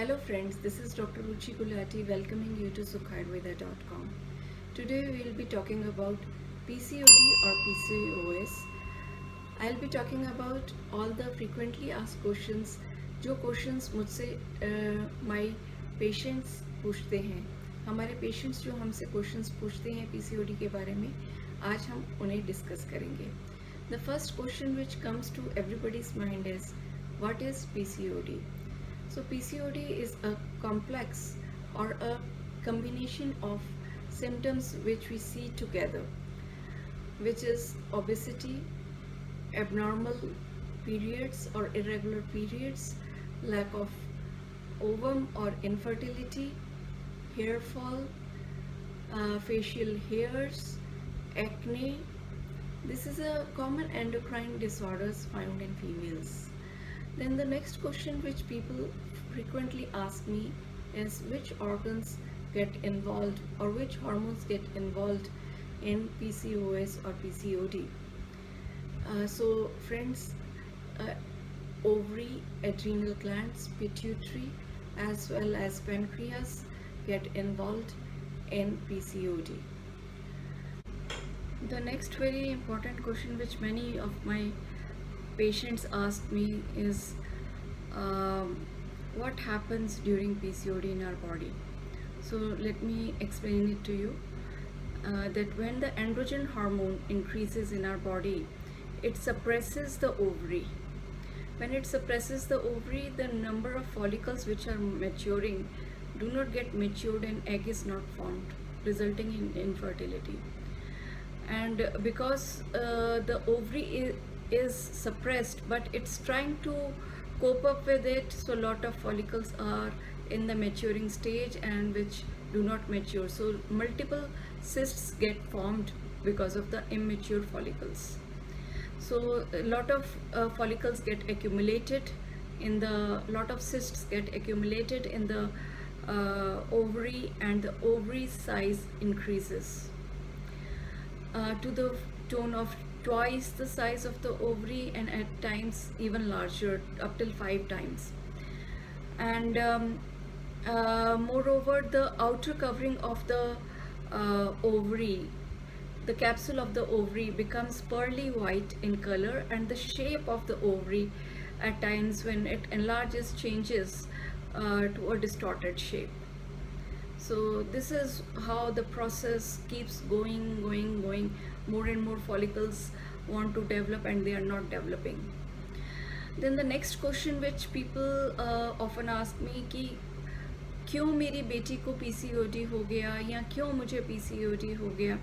Hello friends, this is Dr. Ruchi Gulati welcoming you to sukhayurveda.com. Today we will be talking about PCOD or PCOS. I'll be talking about all the frequently asked questions जो questions मुझसे my patients पूछते हैं. हमारे patients जो हमसे questions पूछते हैं PCOD के बारे में, आज हम उन्हें डिस्कस करेंगे. The first question which comes to everybody's mind is, what is PCOD? So PCOD is a complex or a combination of symptoms which we see together, which is obesity, abnormal periods or irregular periods, lack of ovum or infertility, hair fall, facial hairs, acne. This is a common endocrine disorders found in females. Then the next question which people frequently ask me is which organs get involved or which hormones get involved in PCOS or PCOD. So friends, ovary, adrenal glands, pituitary as well as pancreas get involved in PCOD. The next very important question which many of my patients ask me is what happens during PCOD in our body. So let me explain it to you. That when the androgen hormone increases in our body, it suppresses the ovary. When it suppresses the ovary, the number of follicles which are maturing do not get matured and egg is not formed, resulting in infertility. And because the ovary is suppressed, but it's trying to cope up with it, so a lot of follicles are in the maturing stage and which do not mature, so multiple cysts get formed because of the immature follicles. So a lot of follicles get accumulated in the lot of cysts get accumulated in the ovary, and the ovary size increases to the tone of twice the size of the ovary, and at times even larger, up till 5 times. And moreover, the outer covering of the ovary, the capsule of the ovary becomes pearly white in color, and the shape of the ovary at times when it enlarges changes to a distorted shape. So this is how the process keeps going. More and more follicles want to develop and they are not developing. Then the next question which people often ask me कि क्यों मेरी बेटी को PCOD हो गया या क्यों मुझे PCOD हो गया.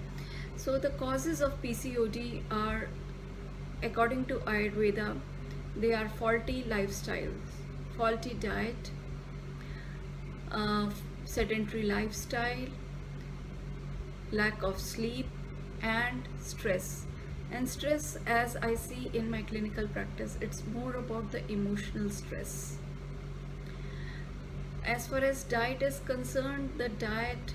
So the causes of PCOD are, according to Ayurveda, they are faulty lifestyles, faulty diet, sedentary lifestyle, lack of sleep, and stress. And stress, as I see in my clinical practice, it's more about the emotional stress. As far as diet is concerned, the diet,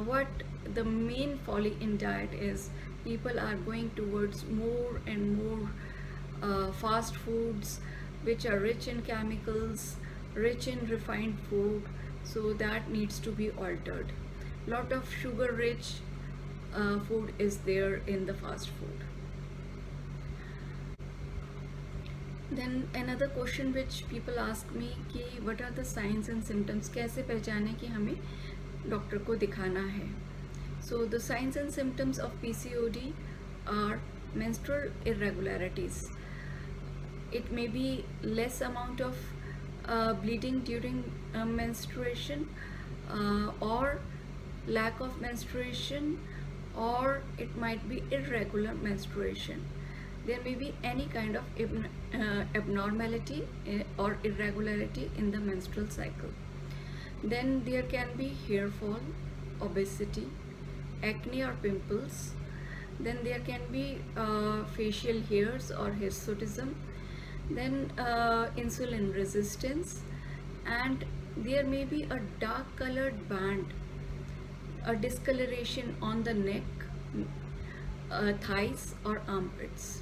what the main folly in diet is, people are going towards more and more fast foods which are rich in chemicals, rich in refined food, so that needs to be altered. Lot of sugar rich food is there in the fast food. Then another question which people ask me कि what are the signs and symptoms, कैसे पहचाने कि हमें doctor को दिखाना है. So the signs and symptoms of PCOD are menstrual irregularities. It may be less amount of bleeding during menstruation, or lack of menstruation, or it might be irregular menstruation. There may be any kind of abnormality or irregularity in the menstrual cycle. Then there can be hair fall, obesity, acne or pimples. Then there can be facial hairs or hirsutism. Then insulin resistance, and there may be a dark colored band, a discoloration on the neck, thighs or armpits.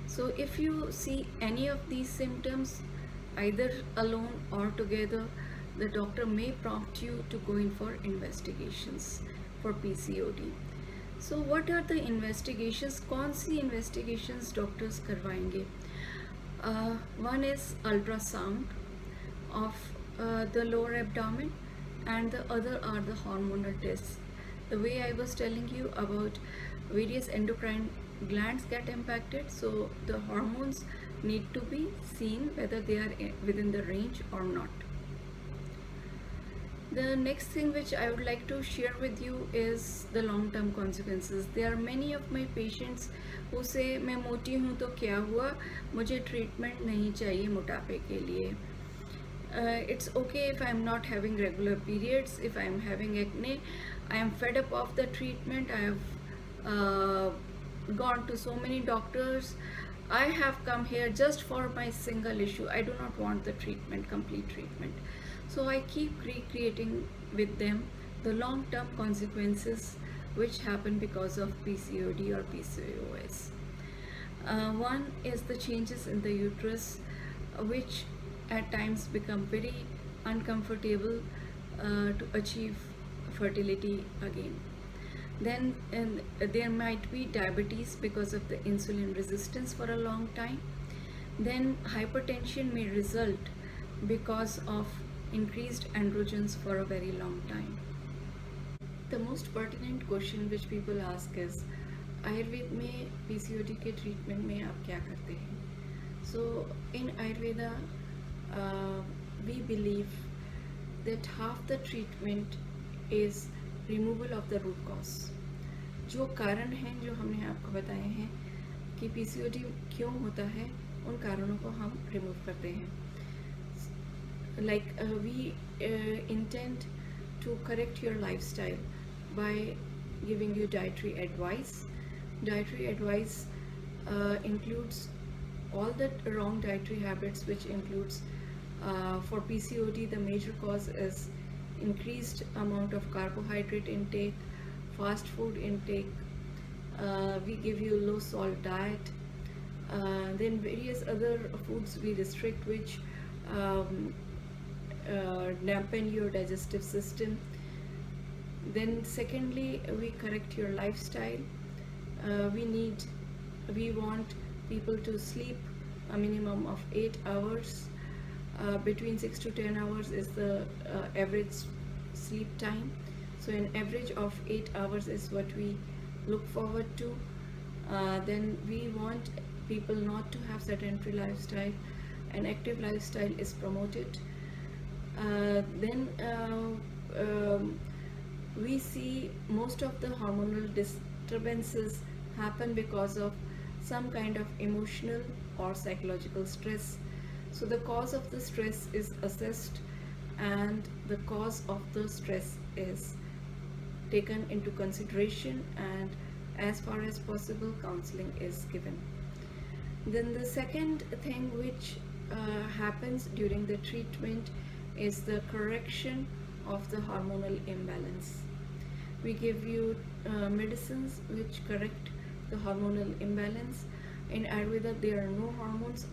So if you see any of these symptoms, either alone or together, the doctor may prompt you to go in for investigations for PCOD. So what are the investigations? कौन सी investigations doctors करवाएंगे? One is ultrasound of the lower abdomen, and the other are the hormonal tests. The way I was telling you about various endocrine glands get impacted, so the hormones need to be seen whether they are within the range or not. The next thing which I would like to share with you is the long-term consequences. There are many of my patients who say मैं मोटी हूँ तो क्या हुआ, मुझे treatment नहीं चाहिए मोटापे के लिए. It's okay if I'm not having regular periods, if I'm having acne. I am fed up of the treatment. I have gone to so many doctors. I have come here just for my single issue. I do not want the treatment, complete treatment. So I keep recreating with them the long-term consequences which happen because of PCOD or PCOS. One is the changes in the uterus, which at times become very uncomfortable to achieve fertility again. Then there might be diabetes because of the insulin resistance for a long time. Then hypertension may result because of increased androgens for a very long time. The most pertinent question which people ask is, Ayurveda में PCOD के treatment में आप क्या करते हैं? So in Ayurveda, we believe that half the treatment is removal of the root cause. जो कारण हैं जो हमने आपको बताए हैं कि PCOD क्यों होता है, उन कारणों को हम रिमूव करते हैं. Like we intend to correct your lifestyle by giving you dietary advice. Dietary advice includes all the wrong dietary habits, which includes for PCOD the major cause is increased amount of carbohydrate intake, fast food intake. We give you low salt diet. Then various other foods we restrict, which dampen your digestive system. Then secondly, we correct your lifestyle. We want people to sleep a minimum of 8 hours. Between 6 to 10 hours is the average sleep time. So an average of 8 hours is what we look forward to. Then we want people not to have sedentary lifestyle. An active lifestyle is promoted. Then we see most of the hormonal disturbances happen because of some kind of emotional or psychological stress. So the cause of the stress is assessed, and the cause of the stress is taken into consideration, and as far as possible counseling is given. Then the second thing which happens during the treatment is the correction of the hormonal imbalance. We give you medicines which correct the hormonal imbalance. In Ayurveda there are no hormones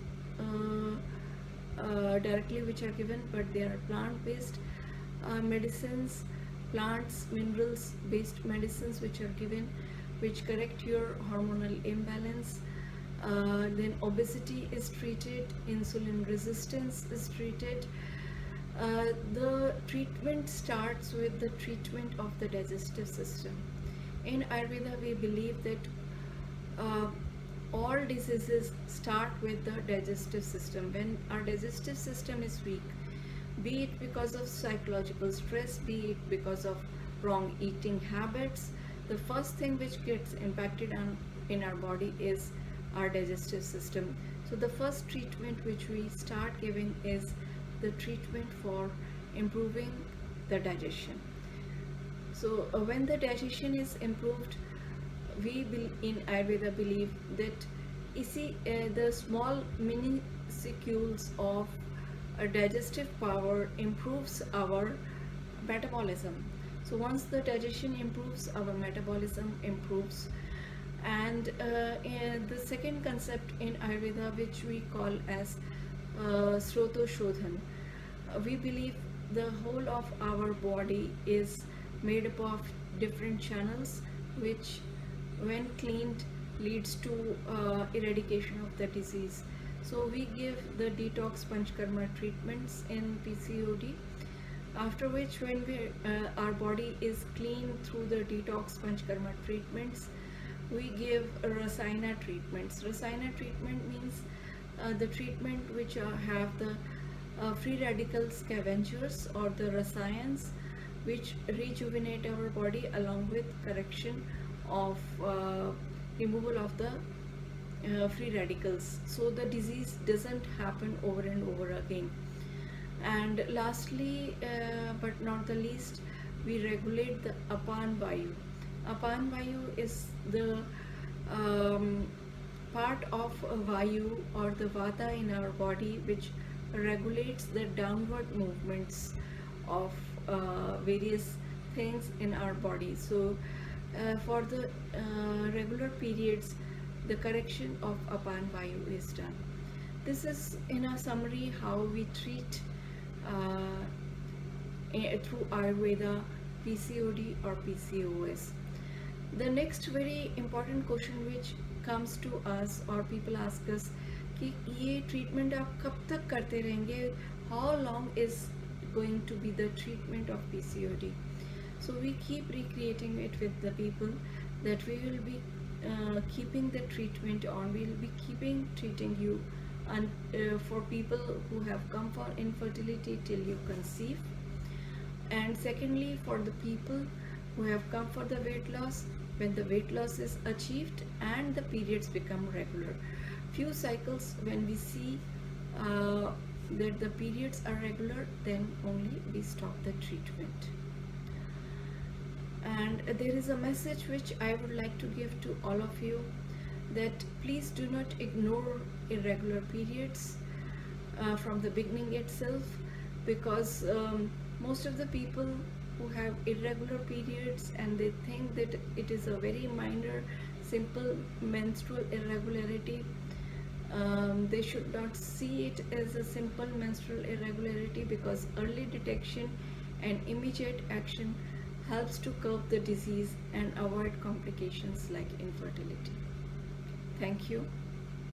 directly which are given, but there are plant-based medicines, plants, minerals based medicines which are given, which correct your hormonal imbalance. Then obesity is treated, insulin resistance is treated. The treatment starts with the treatment of the digestive system. In Ayurveda we believe that all diseases start with the digestive system. When our digestive system is weak, be it because of psychological stress, be it because of wrong eating habits, the first thing which gets impacted in our body is our digestive system. So the first treatment which we start giving is the treatment for improving the digestion. So when the digestion is improved, we in Ayurveda believe that the small minuscules of digestive power improves our metabolism. So once the digestion improves, our metabolism improves. And the second concept in Ayurveda, which we call as Srotoshodhan. We believe the whole of our body is made up of different channels, which, when cleaned, leads to eradication of the disease. So we give the detox panchkarma treatments in PCOD, after which, when our body is clean through the detox panchkarma treatments, we give rasayana treatments. Rasayana treatment means the treatment which have the free radical scavengers or the rasayans, which rejuvenate our body along with correction of removal of the free radicals, so the disease doesn't happen over and over again. And lastly, but not the least, we regulate the apan vayu. Apan vayu is the part of vayu or the vata in our body, which regulates the downward movements of various things in our body. So for the regular periods, the correction of apan vayu is done. This is in a summary how we treat through Ayurveda PCOD or PCOS. The next very important question which comes to us or people ask us कि ये treatment आप कब तक करते रहेंगे? How long is going to be the treatment of PCOD? So we keep recreating it with the people that we will be keeping the treatment on. We will be keeping treating you, and for people who have come for infertility till you conceive, and secondly for the people who have come for the weight loss, when the weight loss is achieved and the periods become regular. Few cycles when we see that the periods are regular, then only we stop the treatment. And there is a message which I would like to give to all of you, that please do not ignore irregular periods from the beginning itself, because most of the people who have irregular periods and they think that it is a very minor simple menstrual irregularity, they should not see it as a simple menstrual irregularity, because early detection and immediate action helps to curb the disease and avoid complications like infertility. Thank you.